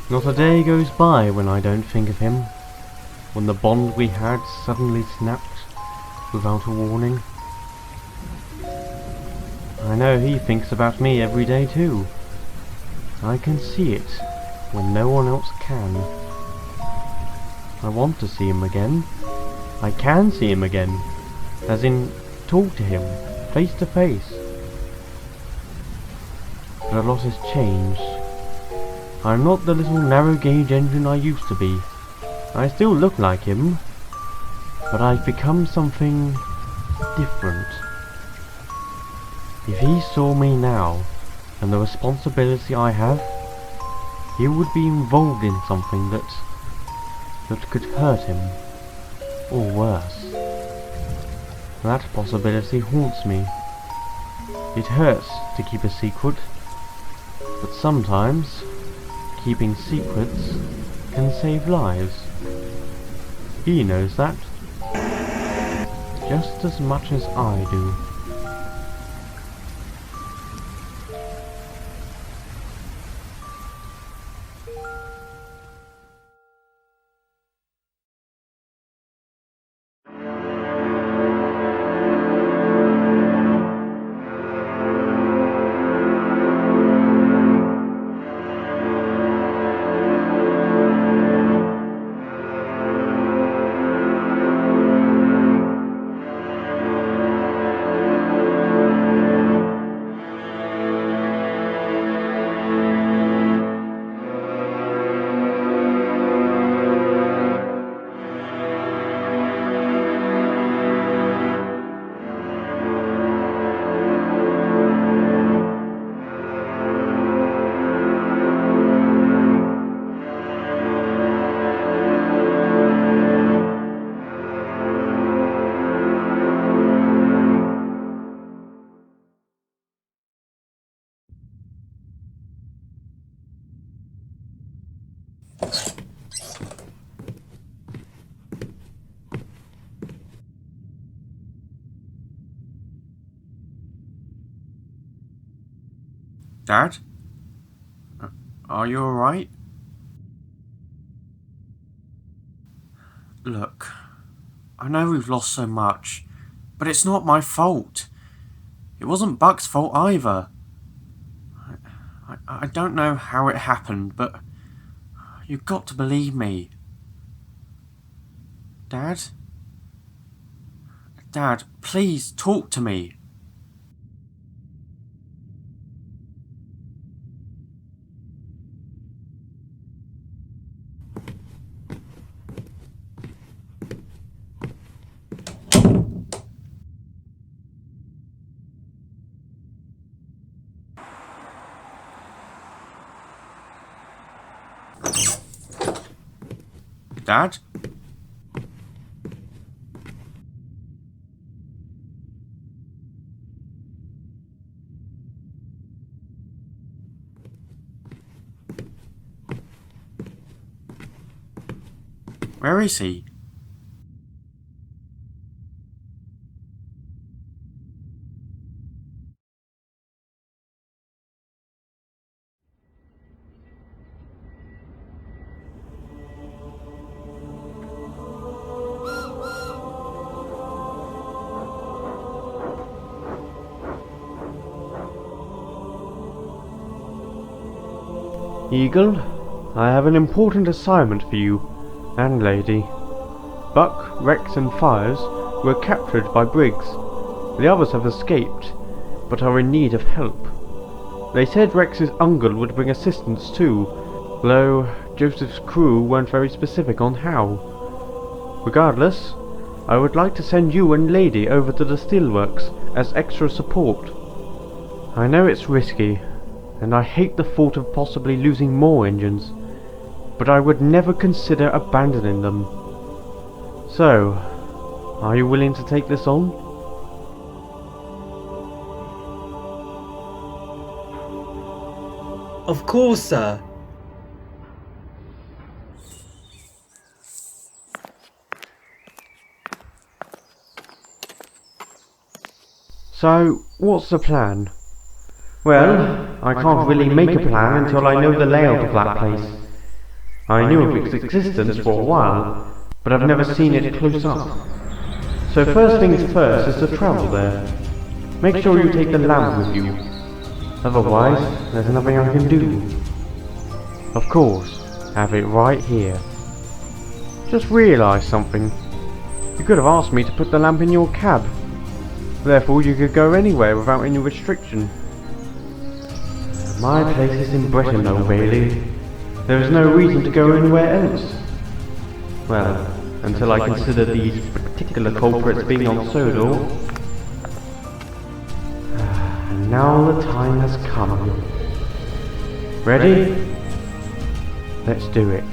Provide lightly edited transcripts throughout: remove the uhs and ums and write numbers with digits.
Not a day goes by when I don't think of him, when the bond we had suddenly snapped without a warning. I know he thinks about me every day too. I can see it when no one else can. I want to see him again. I can see him again, as in talk to him face to face. But a lot has changed. I'm not the little narrow-gauge engine I used to be. I still look like him, but I've become something different. If he saw me now, and the responsibility I have, he would be involved in something that could hurt him, or worse. That possibility haunts me. It hurts to keep a secret, but sometimes keeping secrets can save lives. He knows that, just as much as I do. Dad? Are you alright? Look, I know we've lost so much, but it's not my fault. It wasn't Buck's fault either. I don't know how it happened, but you've got to believe me. Dad? Dad, please talk to me. Dad? Where is he? Eagle, I have an important assignment for you, and lady. Buck, Rex and Fires were captured by Briggs. The others have escaped, but are in need of help. They said Rex's uncle would bring assistance too, though Joseph's crew weren't very specific on how. Regardless, I would like to send you and lady over to the steelworks as extra support. I know it's risky, and I hate the thought of possibly losing more engines, but I would never consider abandoning them. So, are you willing to take this on? Of course, sir. So, what's the plan? Well, I can't really make a plan until I know the layout of that place. I knew of its existence for a while, but I've never seen it close up. So first things first is to travel there. Make sure you take the lamp with you. Otherwise, there's nothing I can do. Of course, have it right here. Just realised something. You could have asked me to put the lamp in your cab. Therefore you could go anywhere without any restriction. My place is in Breton, Bailey. There is no reason to go anywhere else. Well, until I consider these particular culprits being on Sodor. And now the time has come. Ready? Let's do it.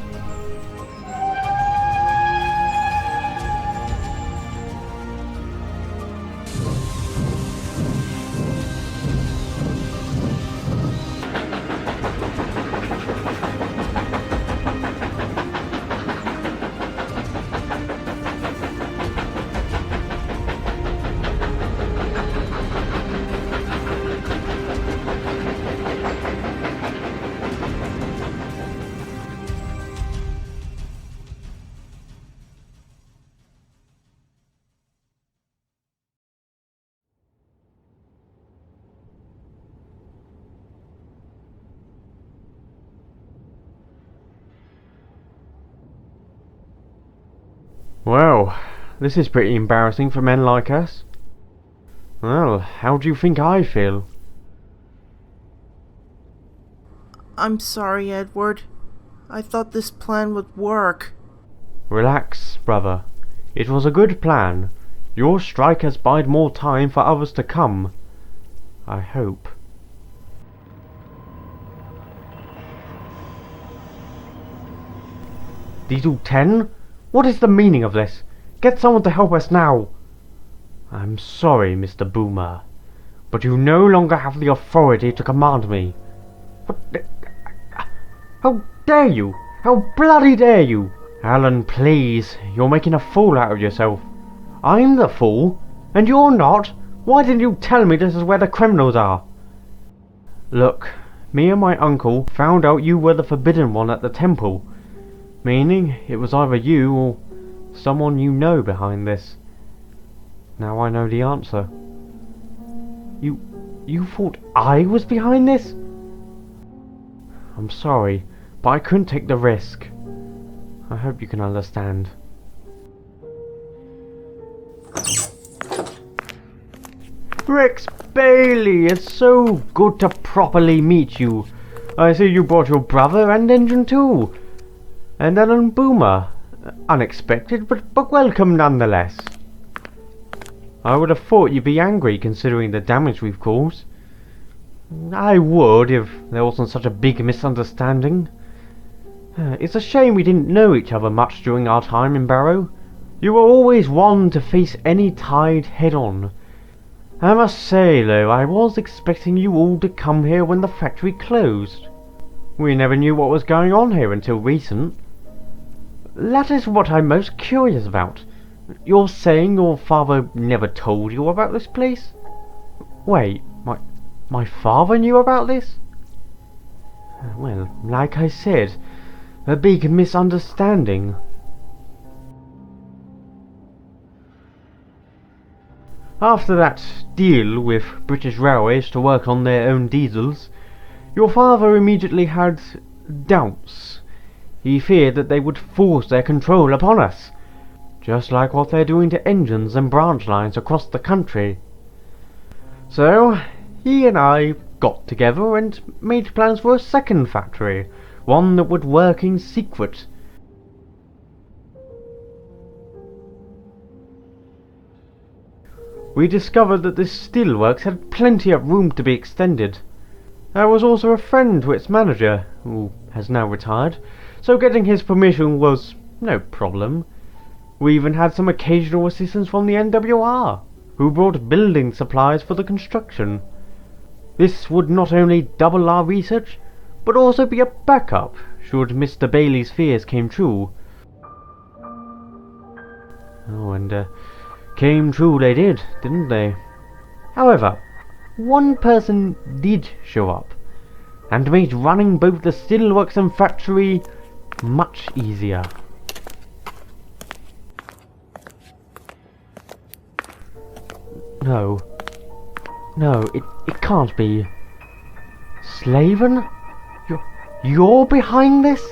Well, this is pretty embarrassing for men like us. Well, how do you think I feel? I'm sorry, Edward. I thought this plan would work. Relax, brother. It was a good plan. Your strike has bided more time for others to come. I hope. Diesel 10? What is the meaning of this? Get someone to help us now. I'm sorry, Mr. Boomer, but you no longer have the authority to command me. What? How dare you? How bloody dare you? Alan, please, you're making a fool out of yourself. I'm the fool, and you're not? Why didn't you tell me this is where the criminals are? Look, me and my uncle found out you were the forbidden one at the temple. Meaning, it was either you or someone you know behind this. Now I know the answer. You thought I was behind this? I'm sorry, but I couldn't take the risk. I hope you can understand. Rex Bailey, it's so good to properly meet you. I see you brought your brother and engine too. And Alan Boomer. Unexpected, but welcome nonetheless. I would have thought you'd be angry considering the damage we've caused. I would if there wasn't such a big misunderstanding. It's a shame we didn't know each other much during our time in Barrow. You were always one to face any tide head on. I must say though, I was expecting you all to come here when the factory closed. We never knew what was going on here until recent. That is what I'm most curious about. You're saying your father never told you about this place? Wait, my father knew about this? Well, like I said, a big misunderstanding. After that deal with British Railways to work on their own diesels, your father immediately had doubts. He feared that they would force their control upon us, just like what they're doing to engines and branch lines across the country. So, he and I got together and made plans for a second factory, one that would work in secret. We discovered that this steelworks had plenty of room to be extended. I was also a friend to its manager, who has now retired, so getting his permission was no problem. We even had some occasional assistance from the NWR, who brought building supplies for the construction. This would not only double our research, but also be a backup should Mr. Bailey's fears came true. Oh, and came true they did, didn't they? However, one person did show up, and made running both the steelworks and factory much easier. No. No, it can't be. Slaven? You're behind this?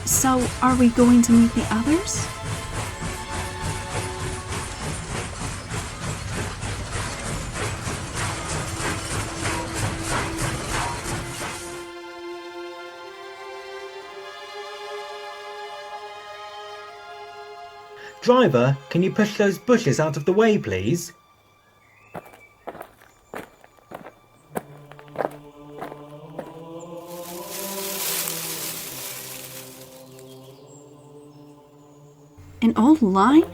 So, are we going to meet the others? Driver, can you push those bushes out of the way, please? An old line?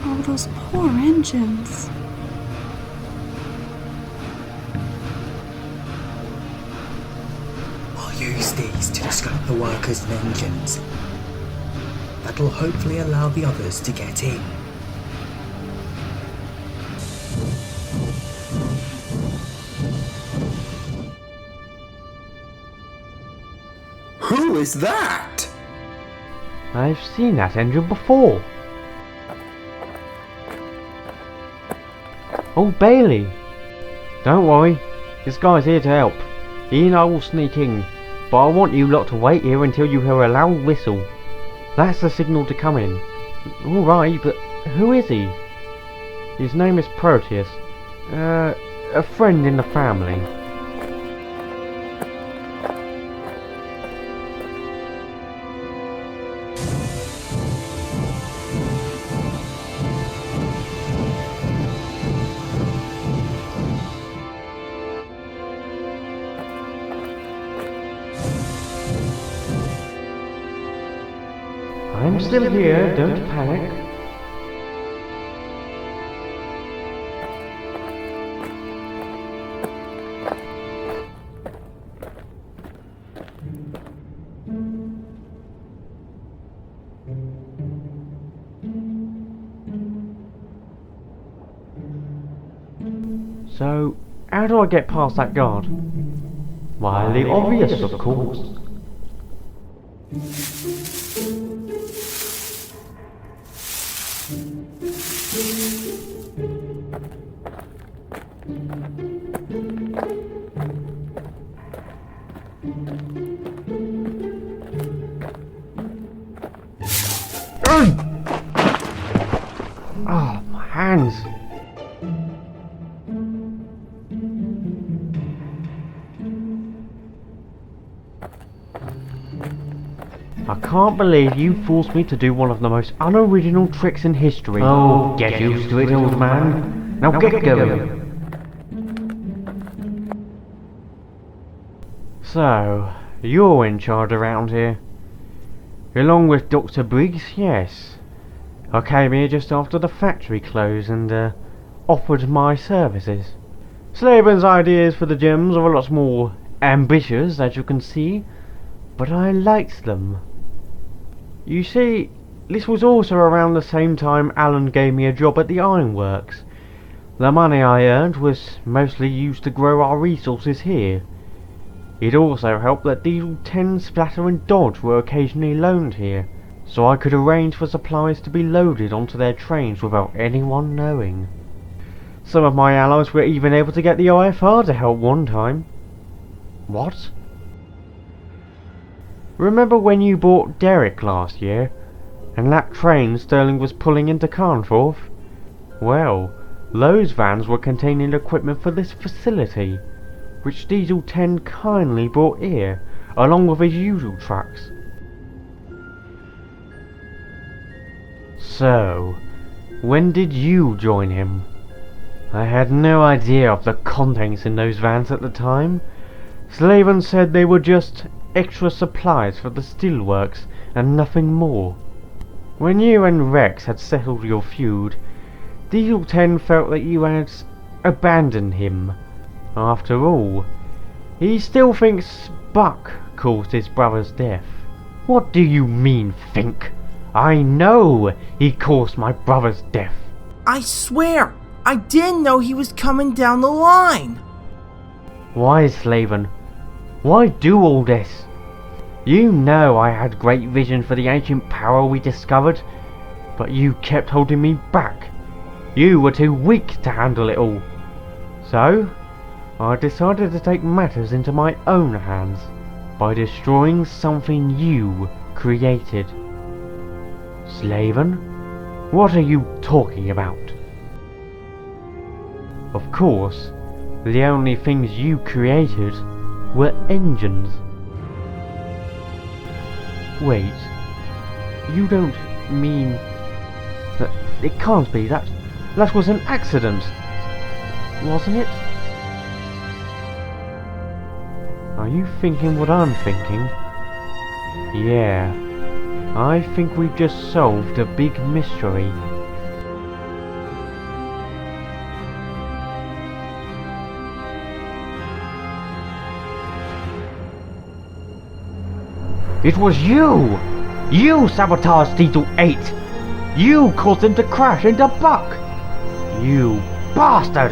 Oh, those poor engines. I'll use these to distract the workers and engines. That'll hopefully allow the others to get in. Who is that? I've seen that engine before. Oh, Bailey! Don't worry, this guy's here to help. He and I will sneak in, but I want you lot to wait here until you hear a loud whistle. That's the signal to come in. Alright, but who is he? His name is Proteus. A friend in the family. I'm still here, don't panic. So, how do I get past that guard? Why, the obvious, of course. Oh, my hands. I can't believe you forced me to do one of the most unoriginal tricks in history. Oh, get used to it, old man. Now get going. So, you're in charge around here. Along with Dr. Briggs, yes. I came here just after the factory closed and offered my services. Slaven's ideas for the gems are a lot more ambitious, as you can see, but I liked them. You see, this was also around the same time Alan gave me a job at the ironworks. The money I earned was mostly used to grow our resources here. It also helped that Diesel 10, Splatter and Dodge were occasionally loaned here, so I could arrange for supplies to be loaded onto their trains without anyone knowing. Some of my allies were even able to get the IFR to help one time. What? Remember when you bought Derek last year, and that train Sterling was pulling into Carnforth? Well, those vans were containing equipment for this facility, which Diesel 10 kindly brought here, along with his usual trucks. So, when did you join him? I had no idea of the contents in those vans at the time. Slaven said they were just extra supplies for the steelworks and nothing more. When you and Rex had settled your feud, Diesel 10 felt that you had abandoned him. After all, he still thinks Buck caused his brother's death. What do you mean, think? I know he caused my brother's death. I swear, I didn't know he was coming down the line. Why, Slaven? Why do all this? You know I had great vision for the ancient power we discovered, but you kept holding me back. You were too weak to handle it all. So, I decided to take matters into my own hands by destroying something you created. Slaven, what are you talking about? Of course, the only things you created were engines. Wait, you don't mean that? It can't be. That was an accident, wasn't it? Are you thinking what I'm thinking? Yeah, I think we've just solved a big mystery. It was you! You sabotaged Diesel 8! You caused him to crash into Buck! You bastard!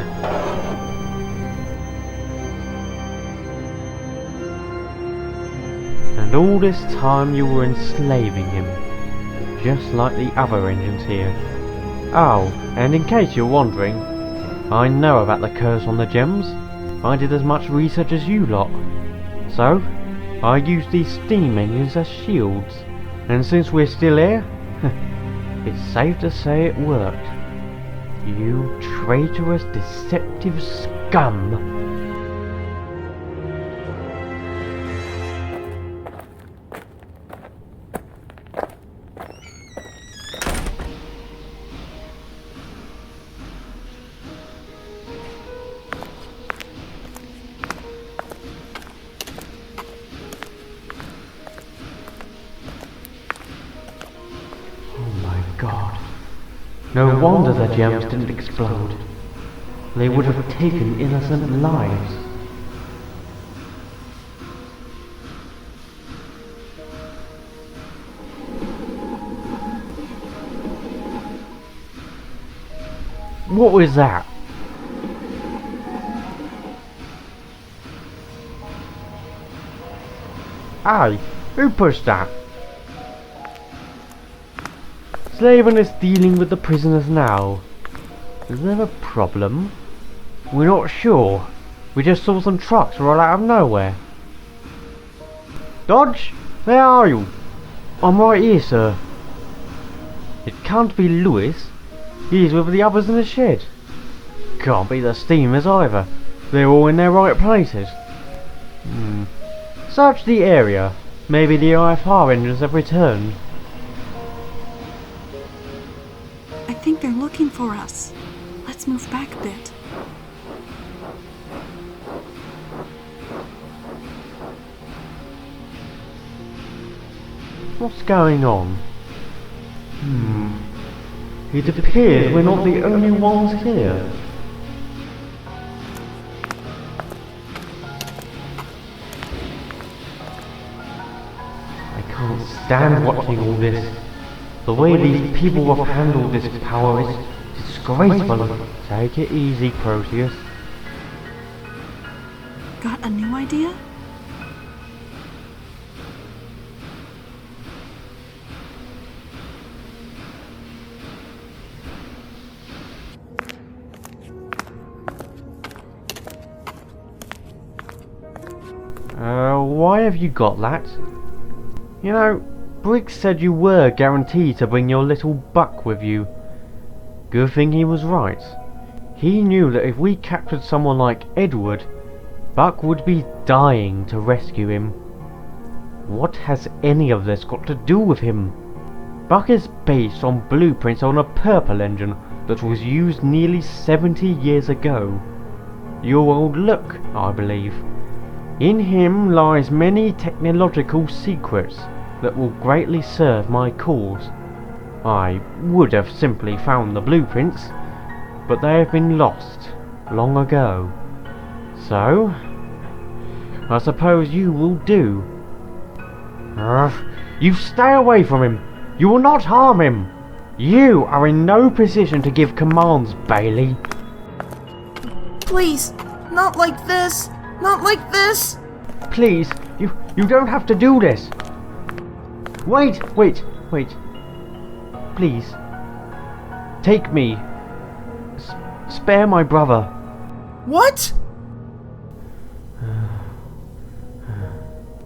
And all this time you were enslaving him, just like the other engines here. Oh, and in case you're wondering, I know about the curse on the gems. I did as much research as you lot. So, I used these steam engines as shields, and since we're still here, it's safe to say it worked. You traitorous, deceptive scum! God. No wonder the gems didn't explode. They would have taken innocent lives. What was that? Aye, who pushed that? Slaven is dealing with the prisoners now. Is there a problem? We're not sure. We just saw some trucks roll out of nowhere. Dodge, where are you? I'm right here, sir. It can't be Lewis. He's with the others in the shed. Can't be the steamers either. They're all in their right places. Search the area. Maybe the IFR engines have returned. I think they're looking for us. Let's move back a bit. What's going on? It appears we're not the only ones here. I can't stand watching all this. The way these people have handled this power is disgraceful. Take it easy, Proteus. Got a new idea? Why have you got that? You know, Briggs said you were guaranteed to bring your little Buck with you. Good thing he was right. He knew that if we captured someone like Edward, Buck would be dying to rescue him. What has any of this got to do with him? Buck is based on blueprints on a purple engine that was used nearly 70 years ago. Your old Luke, I believe. In him lies many technological secrets that will greatly serve my cause. I would have simply found the blueprints, but they have been lost long ago. So, I suppose you will do. You stay away from him. You will not harm him. You are in no position to give commands, Bailey. Please, not like this. Not like this. Please, you don't have to do this. Wait. Please. Take me. Spare my brother. What?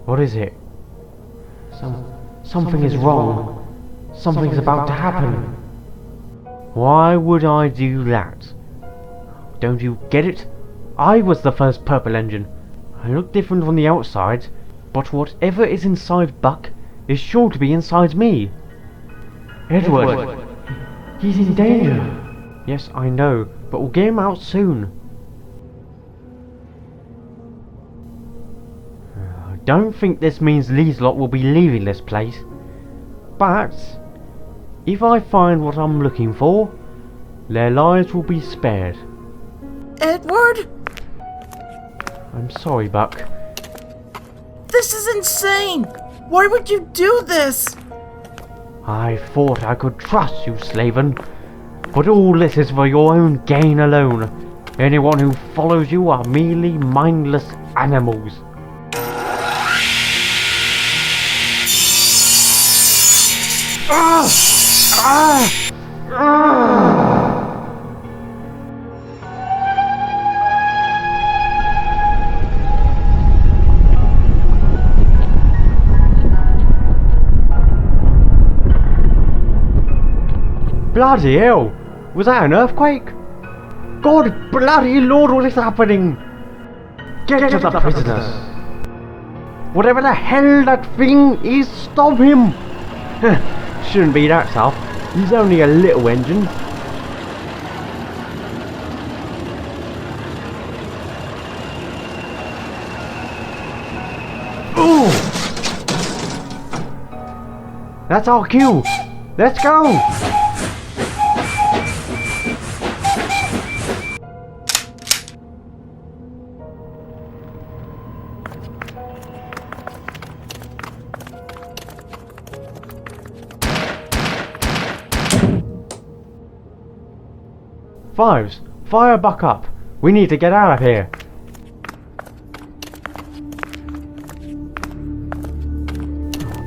What is it? Something is wrong. Something's about to happen. Why would I do that? Don't you get it? I was the first purple engine. I look different on the outside, but whatever is inside Buck is sure to be inside me. Edward! He's in danger! Yes, I know, but we'll get him out soon. I don't think this means these lot will be leaving this place. But if I find what I'm looking for, their lives will be spared. Edward? I'm sorry, Buck. This is insane! Why would you do this? I thought I could trust you, Slaven. But all this is for your own gain alone. Anyone who follows you are merely mindless animals. Bloody hell! Was that an earthquake? God bloody Lord, what is happening? Get to the prisoners! Whatever the hell that thing is, stop him! Shouldn't be that tough. He's only a little engine. Ooh! That's our cue! Let's go! Fives, fire Buck up. We need to get out of here.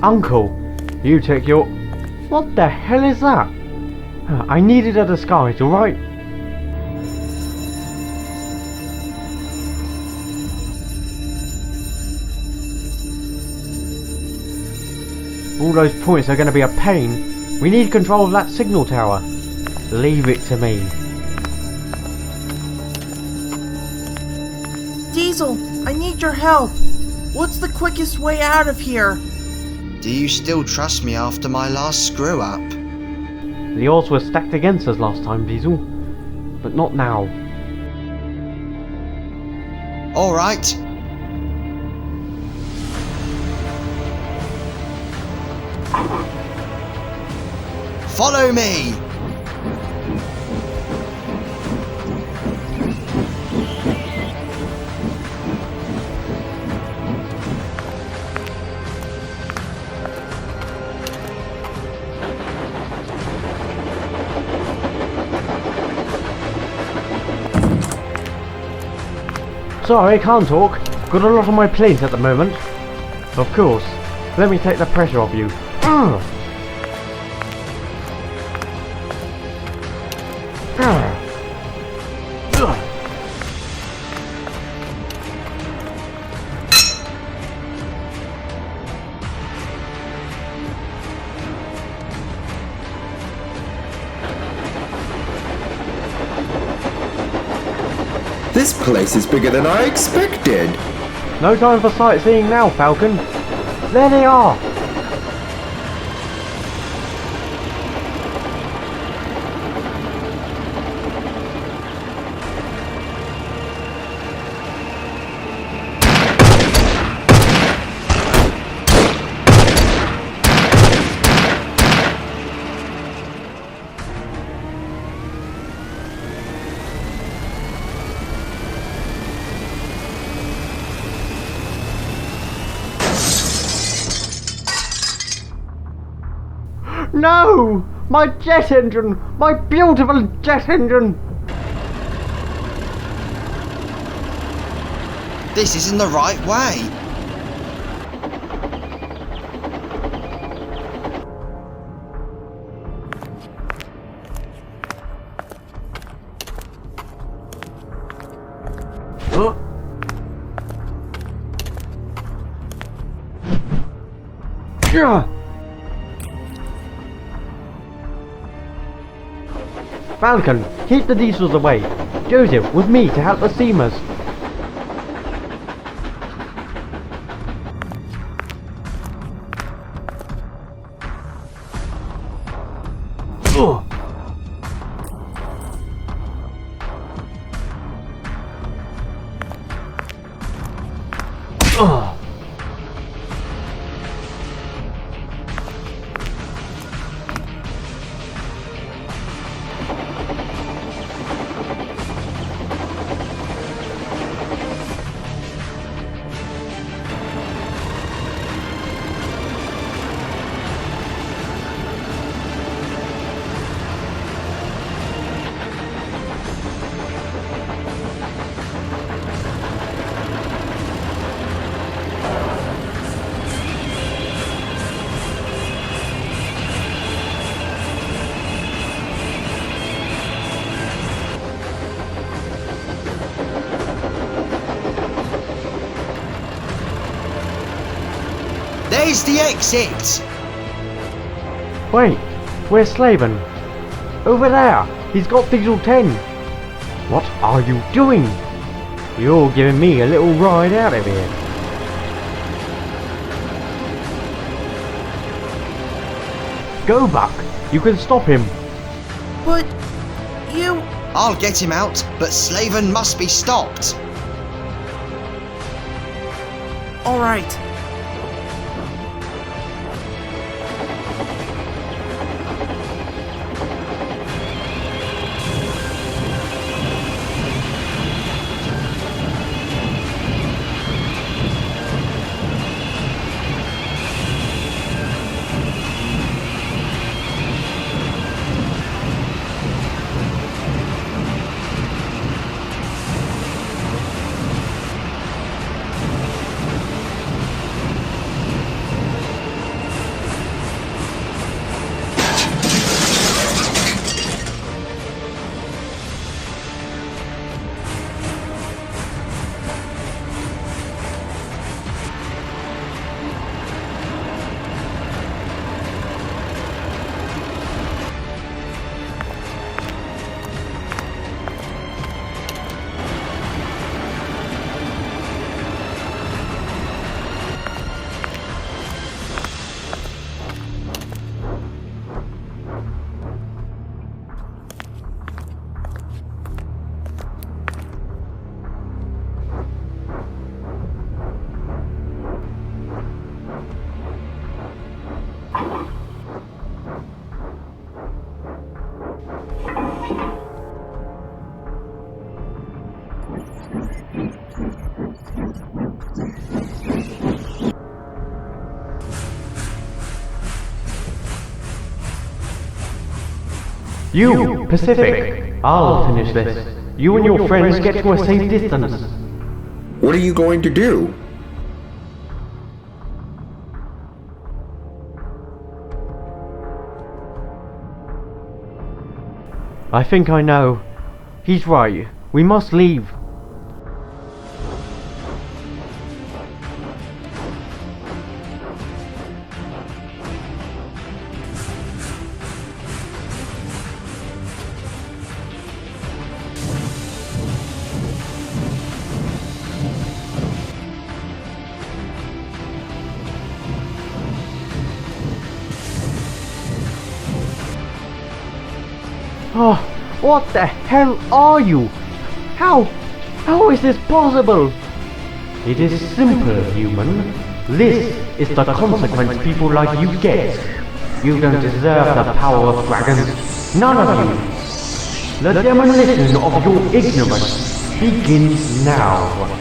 Uncle, you take your... What the hell is that? I needed a disguise, alright? All those points are going to be a pain. We need control of that signal tower. Leave it to me. Diesel, I need your help. What's the quickest way out of here? Do you still trust me after my last screw-up? The odds were stacked against us last time, Diesel. But not now. Alright. Follow me! Sorry, I can't talk. Got a lot on my plate at the moment. Of course. Let me take the pressure off you. This place is bigger than I expected. No time for sightseeing now, Falcon. There they are! No! My jet engine! My beautiful jet engine! This isn't the right way. Falcon, keep the diesels away. Joseph, with me to help the Seamers. Ugh. Ugh. There's the exit! Wait, where's Slaven? Over there! He's got Diesel 10! What are you doing? You're giving me a little ride out of here. Go, Buck! You can stop him! But you... I'll get him out, but Slaven must be stopped. Alright. You, Pacific! I'll finish this. You and your friends get to a safe distance. What are you going to do? I think I know. He's right. We must leave. Oh, what the hell are you? How is this possible? It is simple, human. This is the consequence people like you get. You don't deserve the power of dragons. None of you. The demolition of your ignorance begins now.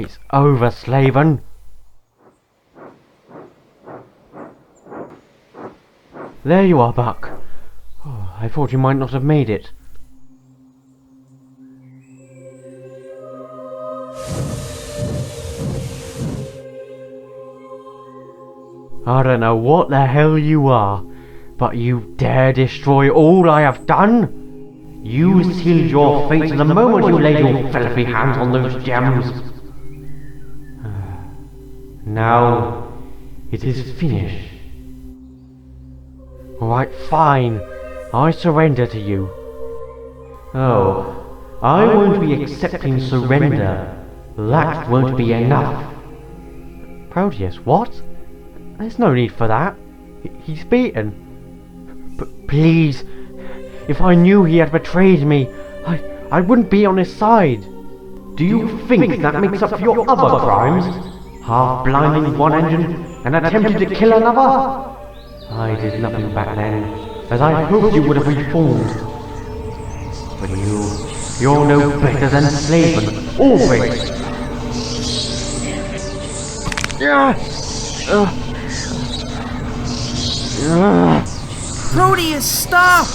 It's over, Slaven. There you are, Buck. Oh, I thought you might not have made it. I don't know what the hell you are, but you dare destroy all I have done? You sealed your fate the moment you laid your filthy hands on those gems. Now, it is finished. Alright, fine. I surrender to you. Oh, I won't be accepting surrender. That won't be enough. Proteus, what? There's no need for that. He's beaten. But please, if I knew he had betrayed me, I wouldn't be on his side. Do you think that makes up for your other crimes? Half blinding one engine, and attempted to kill another? I did nothing back then, as I hoped you would have reformed. But you're no better than Slaven, always! Proteus, stop!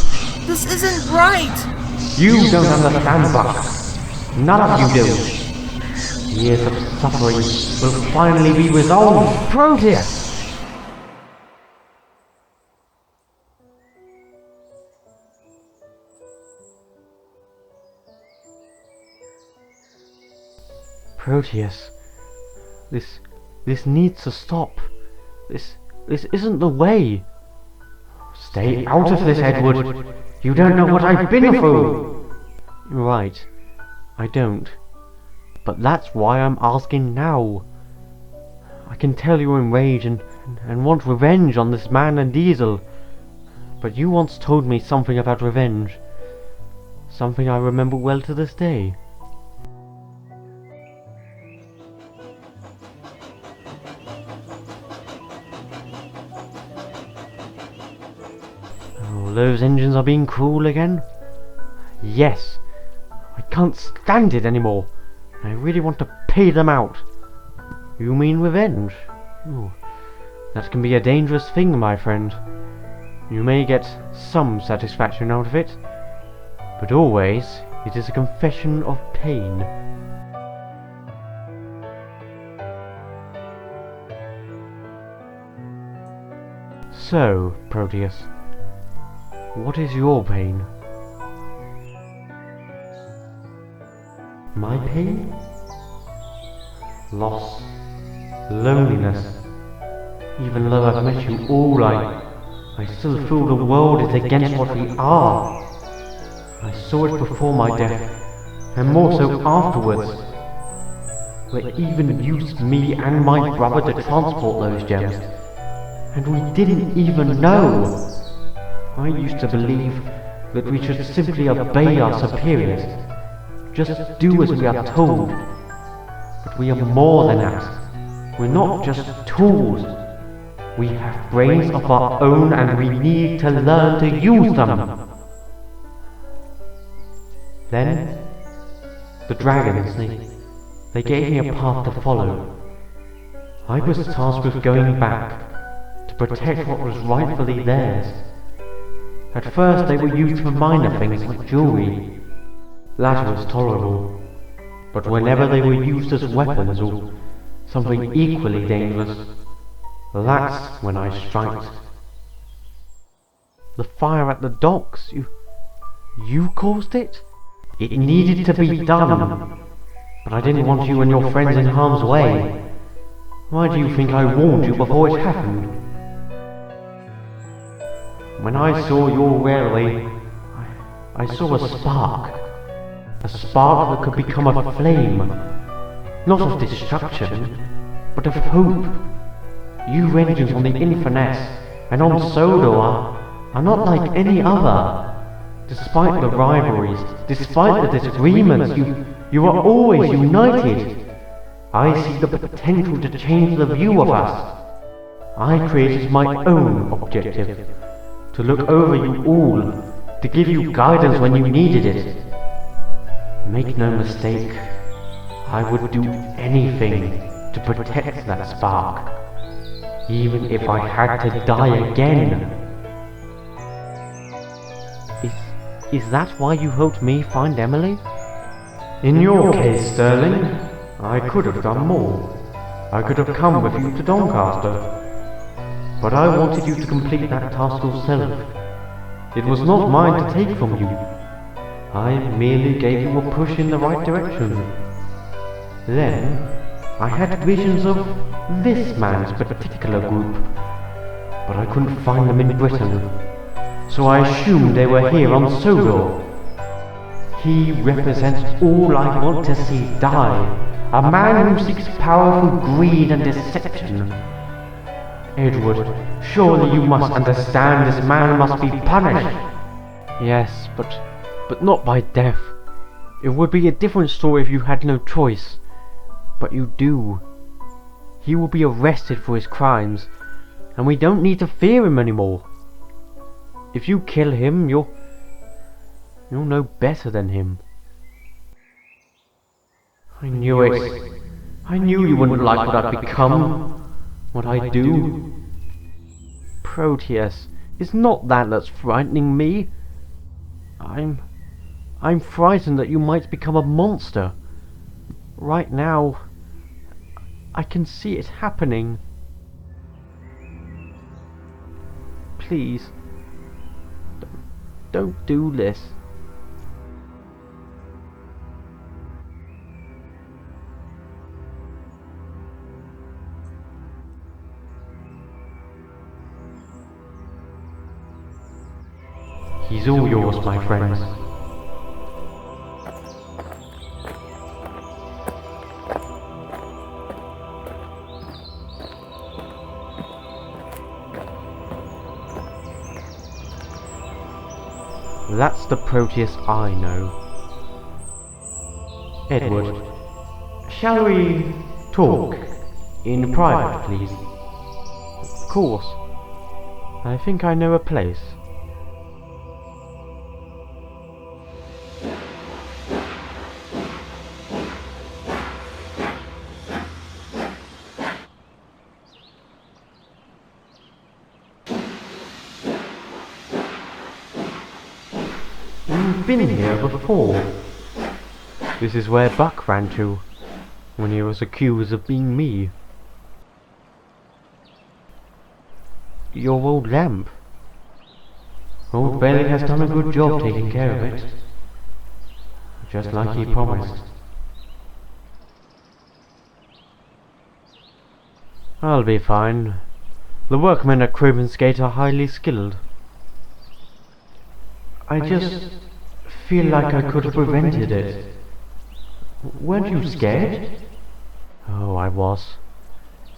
This isn't right! You don't understand, Buck. None of you do. Years of suffering will finally be resolved, Proteus! Proteus, this needs to stop. This isn't the way. Stay out of this, Edward. You don't know what I've been through. Right, I don't. But that's why I'm asking now. I can tell you're enraged and want revenge on this man and Diesel. But you once told me something about revenge. Something I remember well to this day. Those engines are being cruel again? Yes. I can't stand it anymore. I really want to pay them out. You mean revenge? Ooh, that can be a dangerous thing, my friend. You may get some satisfaction out of it, but always it is a confession of pain. So, Proteus, what is your pain? My pain? Loss, loneliness. Even though I've met you all, I still feel the world is against what we are. I saw it before my death, and more so afterwards. They even used me and my brother to transport those gems, and we didn't even know. I used to believe that we should simply obey our superiors, just do as we are told. But we are more than that. We're not just tools. We have brains of our own and we need to learn to use them. Then, the dragons, they gave me a path to follow. I was tasked with going back to protect what was rightfully theirs. At first they were used for minor things like jewelry. That was tolerable. But whenever they were used as weapons or something equally dangerous, that's when I striked. The fire at the docks, you caused it? It needed to be done. But I didn't want you and your friends in harm's way. Why do you think I warned you before it happened? When I saw your railway, I saw a spark. A spark that could become a flame. Not of destruction, but of hope. You engines on the In-Furness and on Sodor are not like any other. Despite the rivalries, despite the disagreements, you are always united. I see the potential to change the view of us. I created my own objective. To look over you all, to give you guidance when you needed it. Make no mistake, I would do anything to protect that spark, even if I had to die again. Is that why you helped me find Emily? In your case, Sterling, I could have done more. I could have come with you to Doncaster. But I wanted you to complete that task yourself. It was not mine to take from you. I merely gave you a push in the right direction. Then, I had visions of this man's particular group, but I couldn't find them in Britain, so I assumed they were here on Sodor. He represents all I want to see die, a man who seeks power through greed and deception. Edward, surely you must understand this man must be punished. Yes, but not by death. It would be a different story if you had no choice. But you do. he will be arrested for his crimes, and we don't need to fear him anymore. If you kill him, you're no better than him. I knew it. I knew you wouldn't like what I've become, what I do. Proteus, it's not that that's frightening me. I'm frightened that you might become a monster. Right now, I can see it happening. Please, don't do this. He's all yours, my friends. That's the Proteus I know. Edward, shall we talk in private, please? Of course. I think I know a place. You've been here before. This is where Buck ran to when he was accused of being me. Your old lamp. Old Bailey has done a good job taking care of it. Just like he promised. I'll be fine. The workmen at Craven's Gate are highly skilled. I just feel like I could have prevented it. Weren't you scared? Oh, I was.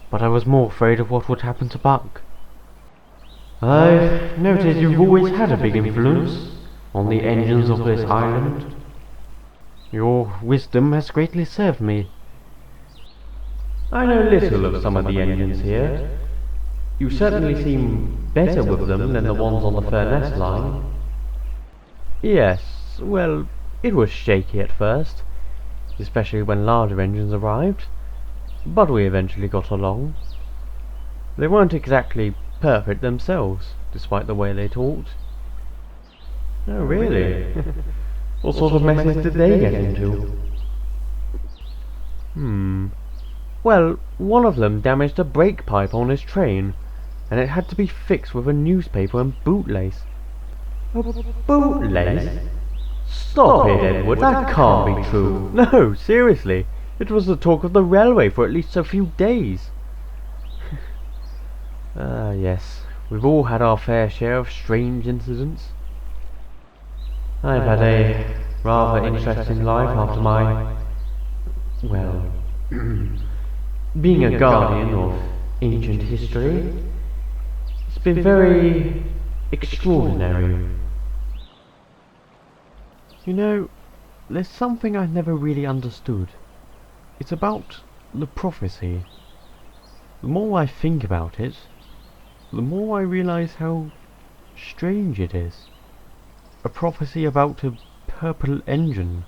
But I was more afraid of what would happen to Buck. I've noticed you've always had a big influence on the engines of this island. Your wisdom has greatly served me. I know little of some of the engines here. You certainly seem better with them than the ones on the Furness line. Yes, well, it was shaky at first, especially when larger engines arrived, but we eventually got along. They weren't exactly perfect themselves, despite the way they talked. Oh, really? What sort of messes did they get into? Well, one of them damaged a brake pipe on his train, and it had to be fixed with a newspaper and bootlace. A bootlace? Stop it, Edward, that can't be true. No, seriously, it was the talk of the railway for at least a few days. Yes, we've all had our fair share of strange incidents. I've had a rather interesting life after my... well... being a guardian of ancient history. It's been very extraordinary. You know, there's something I've never really understood. It's about the prophecy. The more I think about it, the more I realise how strange it is. A prophecy about a purple engine.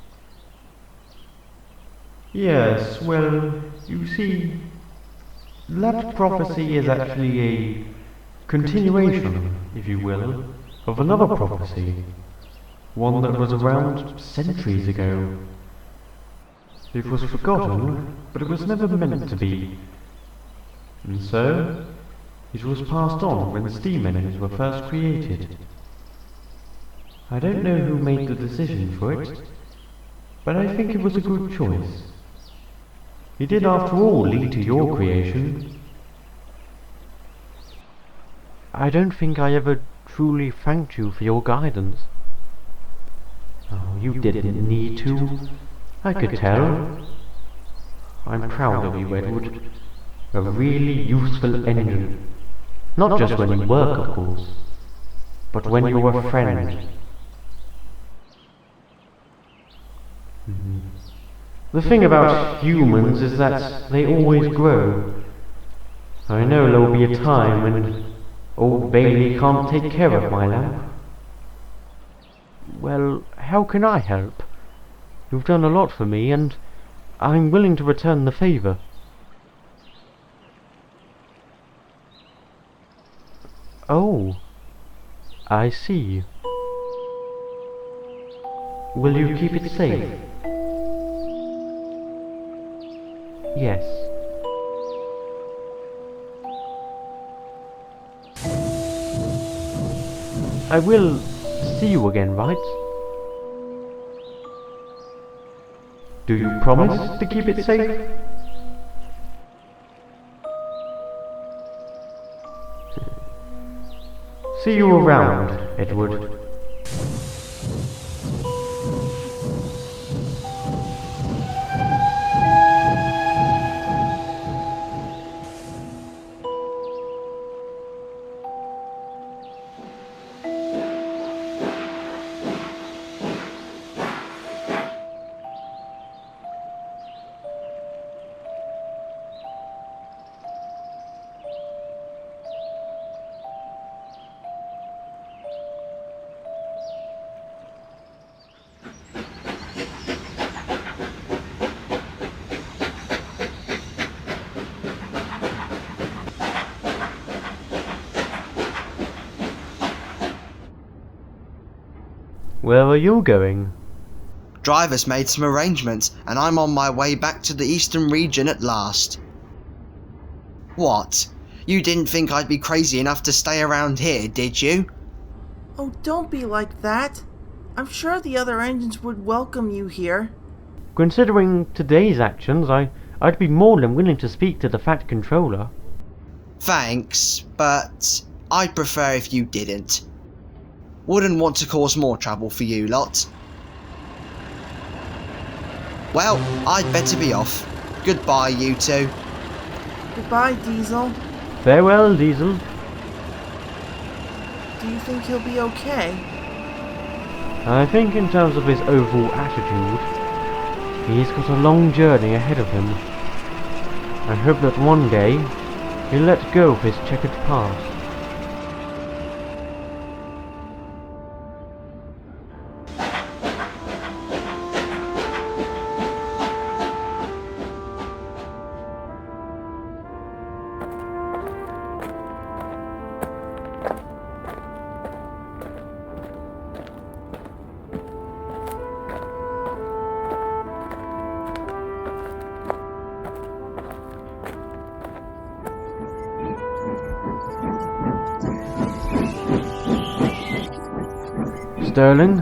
Yes, well, you see, that prophecy is actually a continuation, if you will, of another prophecy. One that was around centuries ago. It was forgotten, but it was never meant to be. And so, it was passed on when steam engines were first created. I don't know who made the decision for it, but I think it was a good choice. It did after all lead to your creation. I don't think I ever truly thanked you for your guidance. Oh, you didn't need to. I could tell. I'm proud of you, Edward. A really useful engine. Not just when you work, of course, but when you're a friend. The thing about humans is that they always grow, I know there will be a time when old Bailey can't take care of my lamp. Well, how can I help? You've done a lot for me, and I'm willing to return the favour. Oh, I see. Will you keep it safe? Yes. I will see you again, right? Do you promise to keep it safe? See you around, Edward. Where are you going? Driver's made some arrangements, and I'm on my way back to the eastern region at last. What? You didn't think I'd be crazy enough to stay around here, did you? Oh, don't be like that. I'm sure the other engines would welcome you here. Considering today's actions, I'd be more than willing to speak to the Fat Controller. Thanks, but I'd prefer if you didn't. Wouldn't want to cause more trouble for you lot. Well, I'd better be off. Goodbye, you two. Goodbye, Diesel. Farewell, Diesel. Do you think he'll be okay? I think in terms of his overall attitude, he's got a long journey ahead of him. I hope that one day he'll let go of his checkered past. Sterling?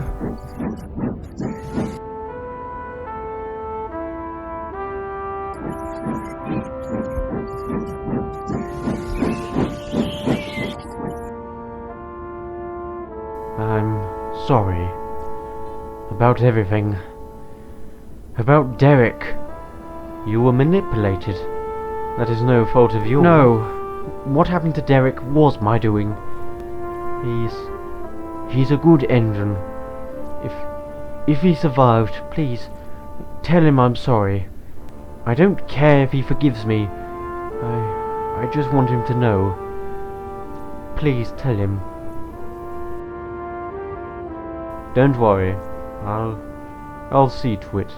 I'm sorry. About everything. About Derek. You were manipulated. That is no fault of yours. No. What happened to Derek was my doing. He's a good engine. If he survived, please tell him I'm sorry. I don't care if he forgives me. I just want him to know. Please tell him. Don't worry. I'll see to it.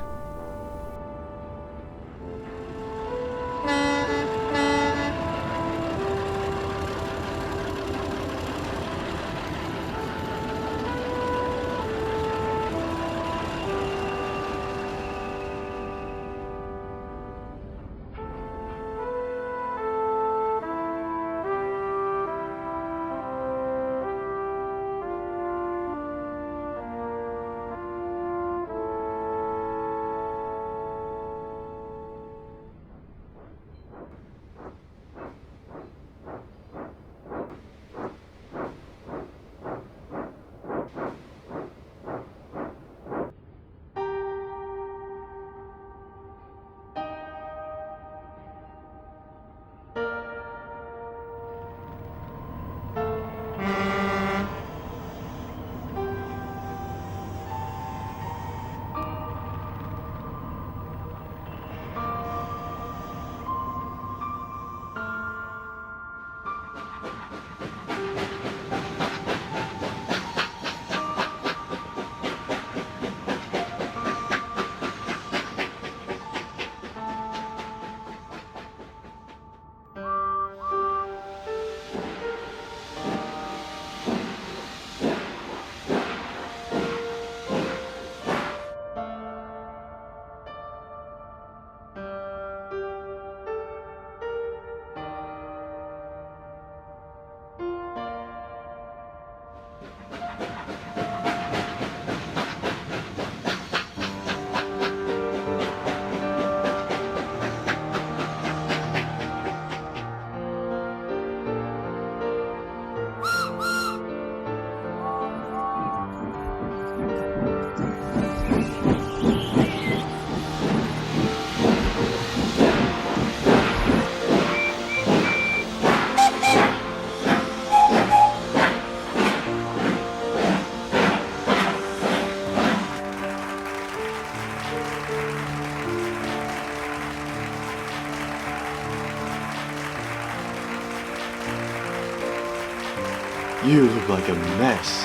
You look like a mess.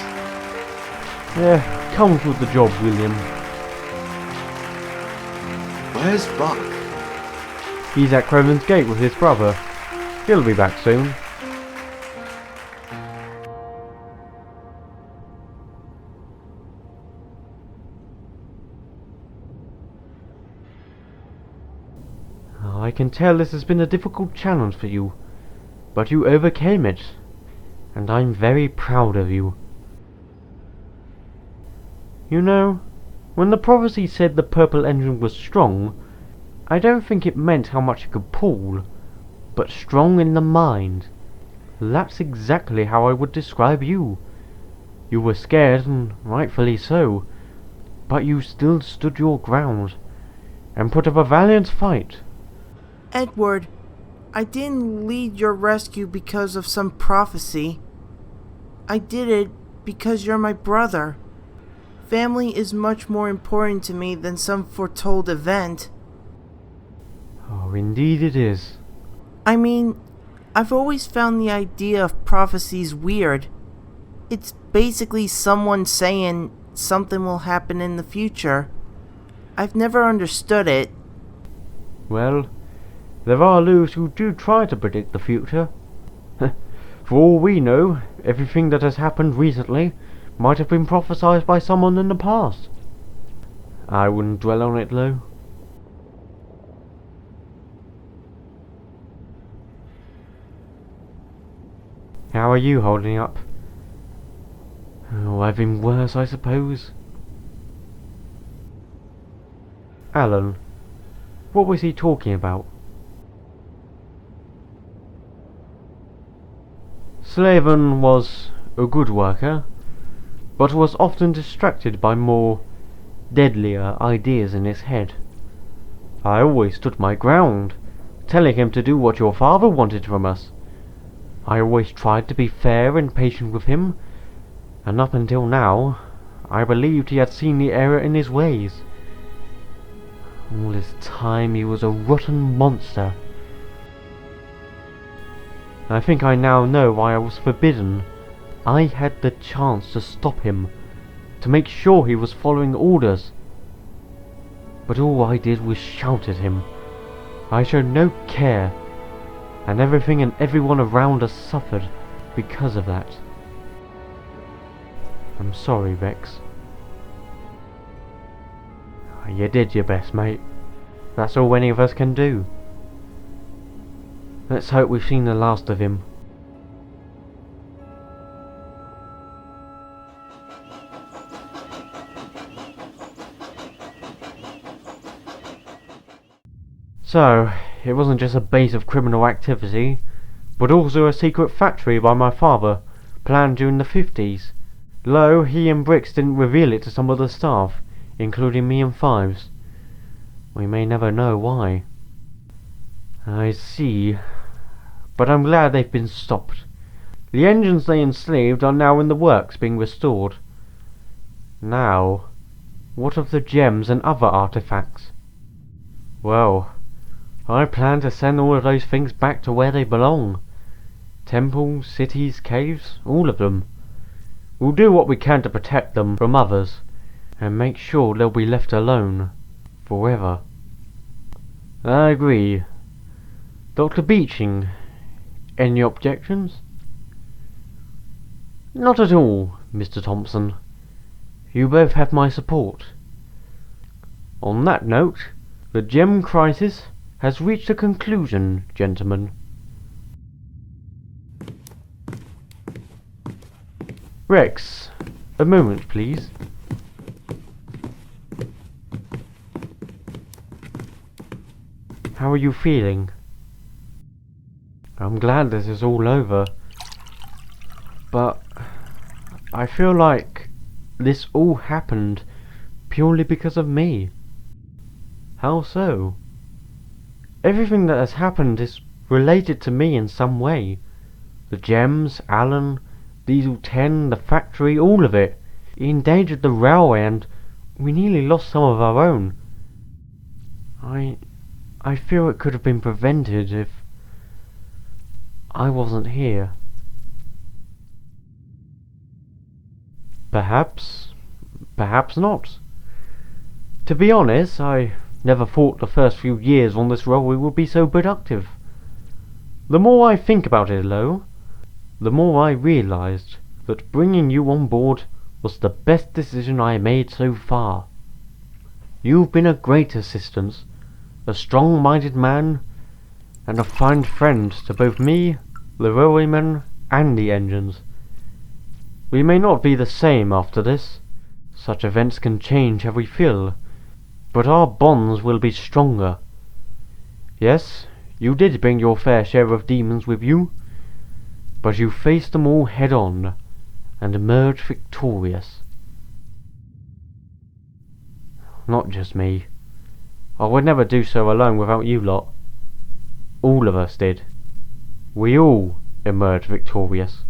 Yeah, comes with the job, William. Where's Buck? He's at Craven's Gate with his brother. He'll be back soon. I can tell this has been a difficult challenge for you, but you overcame it, and I'm very proud of you. You know, when the prophecy said the purple engine was strong, I don't think it meant how much it could pull, but strong in the mind. That's exactly how I would describe you. You were scared, and rightfully so, but you still stood your ground, and put up a valiant fight. Edward, I didn't lead your rescue because of some prophecy. I did it because you're my brother. Family is much more important to me than some foretold event. Oh, indeed it is. I mean, I've always found the idea of prophecies weird. It's basically someone saying something will happen in the future. I've never understood it. Well, there are those who do try to predict the future. For all we know, everything that has happened recently might have been prophesied by someone in the past. I wouldn't dwell on it though. How are you holding up? Oh, I've been worse, I suppose. Alan, what was he talking about? Slaven was a good worker, but was often distracted by more deadlier ideas in his head. I always stood my ground, telling him to do what your father wanted from us. I always tried to be fair and patient with him, and up until now, I believed he had seen the error in his ways. All this time he was a rotten monster. I think I now know why I was forbidden. I had the chance to stop him, to make sure he was following orders. But all I did was shout at him. I showed no care, and everything and everyone around us suffered because of that. I'm sorry, Rex. You did your best, mate. That's all any of us can do. Let's hope we've seen the last of him. So, it wasn't just a base of criminal activity, but also a secret factory by my father, planned during the 50s. Though he and Bricks didn't reveal it to some of the staff, including me and Fives. We may never know why. I see. But I'm glad they've been stopped. The engines they enslaved are now in the works, being restored. Now, what of the gems and other artifacts? Well, I plan to send all of those things back to where they belong. Temples, cities, caves, all of them. We'll do what we can to protect them from others, and make sure they'll be left alone, forever. I agree. Dr. Beeching, any objections? Not at all, Mr. Thompson. You both have my support. On that note, the gem crisis has reached a conclusion, gentlemen. Rex, a moment, please. How are you feeling? I'm glad this is all over, but I feel like this all happened purely because of me. How so? Everything that has happened is related to me in some way. The gems, Alan, Diesel 10, the factory, all of it. It endangered the railway and we nearly lost some of our own. I feel it could have been prevented if I wasn't here. Perhaps. Perhaps not. To be honest, I never thought the first few years on this railway would be so productive. The more I think about it, though, the more I realized that bringing you on board was the best decision I made so far. You've been a great assistance, a strong-minded man, and a fine friend to both me, the railwaymen, and the engines. We may not be the same after this. Such events can change how we feel, but our bonds will be stronger. Yes, you did bring your fair share of demons with you, but you faced them all head-on and emerged victorious. Not just me. I would never do so alone without you lot. All of us did. We all emerged victorious.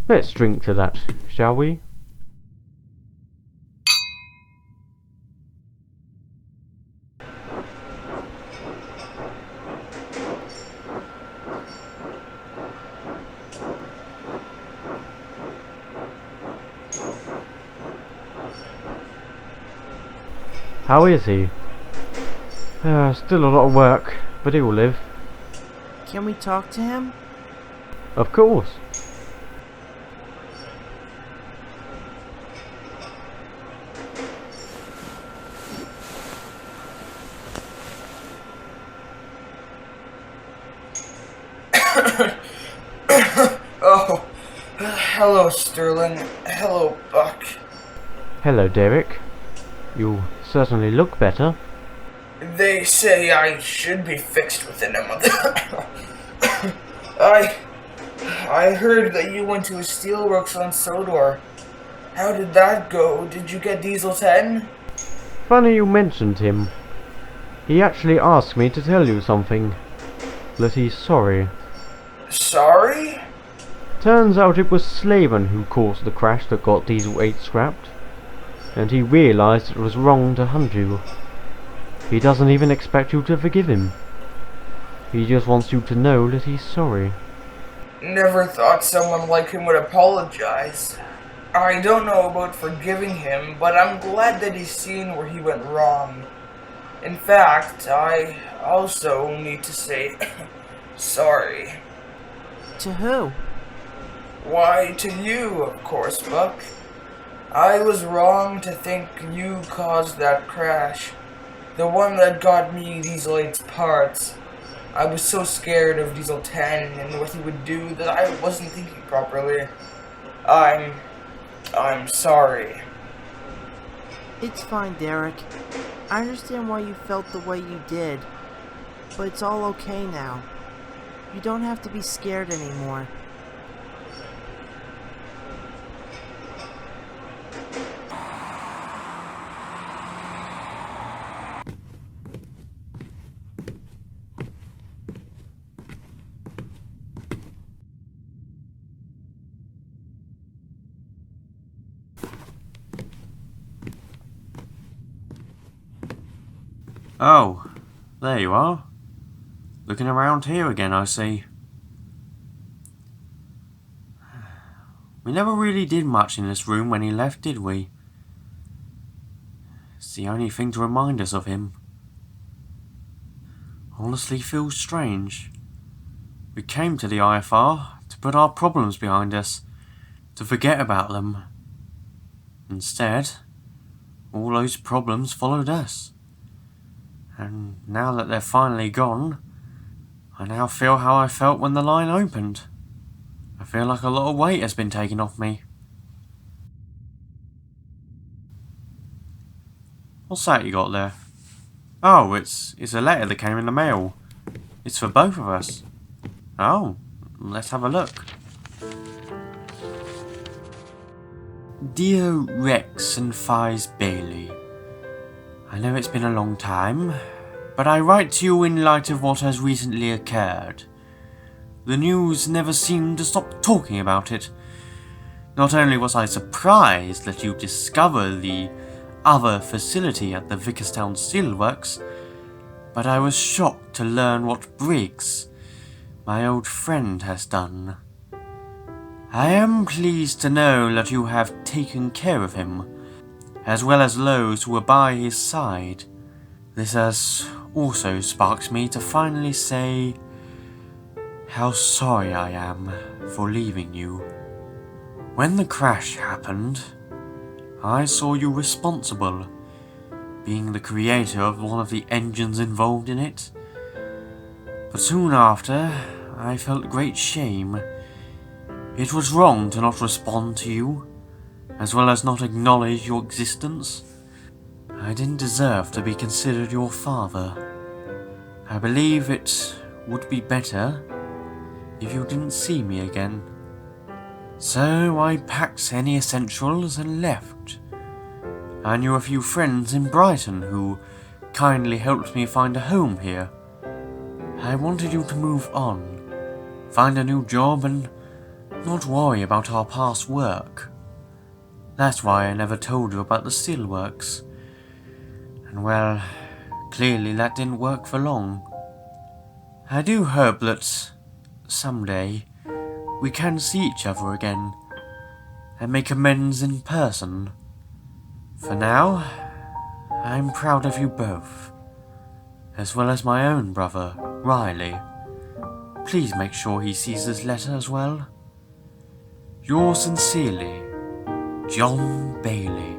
Let's drink to that, shall we? How is he? Still a lot of work, but he will live. Can we talk to him? Of course. Oh, hello, Sterling. Hello, Buck. Hello, Derek. You certainly look better. They say I should be fixed within a month. I heard that you went to a steelworks on Sodor. How did that go? Did you get Diesel 10? Funny you mentioned him. He actually asked me to tell you something. That he's sorry. Sorry? Turns out it was Slaven who caused the crash that got Diesel 8 scrapped. And he realised it was wrong to hunt you. He doesn't even expect you to forgive him. He just wants you to know that he's sorry. Never thought someone like him would apologize. I don't know about forgiving him, but I'm glad that he's seen where he went wrong. In fact, I also need to say sorry. To who? Why, to you, of course, Buck. I was wrong to think you caused that crash. The one that got me Diesel 8's parts. I was so scared of Diesel 10 and what he would do that I wasn't thinking properly. I'm sorry. It's fine, Derek. I understand why you felt the way you did. But it's all okay now. You don't have to be scared anymore. Oh, there you are. Looking around here again, I see. We never really did much in this room when he left, did we? It's the only thing to remind us of him. Honestly feels strange. We came to the IFR to put our problems behind us, to forget about them. Instead, all those problems followed us. And now that they're finally gone, I now feel how I felt when the line opened. I feel like a lot of weight has been taken off me. What's that you got there? Oh, it's a letter that came in the mail. It's for both of us. Oh, let's have a look. Dear Rex and Fies Bailey, I know it's been a long time, but I write to you in light of what has recently occurred. The news never seemed to stop talking about it. Not only was I surprised that you discovered the other facility at the Vickerstown Steelworks, but I was shocked to learn what Briggs, my old friend has done. I am pleased to know that you have taken care of him, as well as those who were by his side. This has also sparked me to finally say how sorry I am for leaving you. When the crash happened, I saw you responsible, being the creator of one of the engines involved in it. But soon after, I felt great shame. It was wrong to not respond to you, as well as not acknowledge your existence. I didn't deserve to be considered your father. I believe it would be better if you didn't see me again. So I packed any essentials and left. I knew a few friends in Brighton who kindly helped me find a home here. I wanted you to move on, find a new job and not worry about our past work. That's why I never told you about the steelworks. And well, clearly that didn't work for long. I do hope that someday we can see each other again and make amends in person. For now, I'm proud of you both, as well as my own brother, Riley. Please make sure he sees this letter as well. Yours sincerely, John Bailey.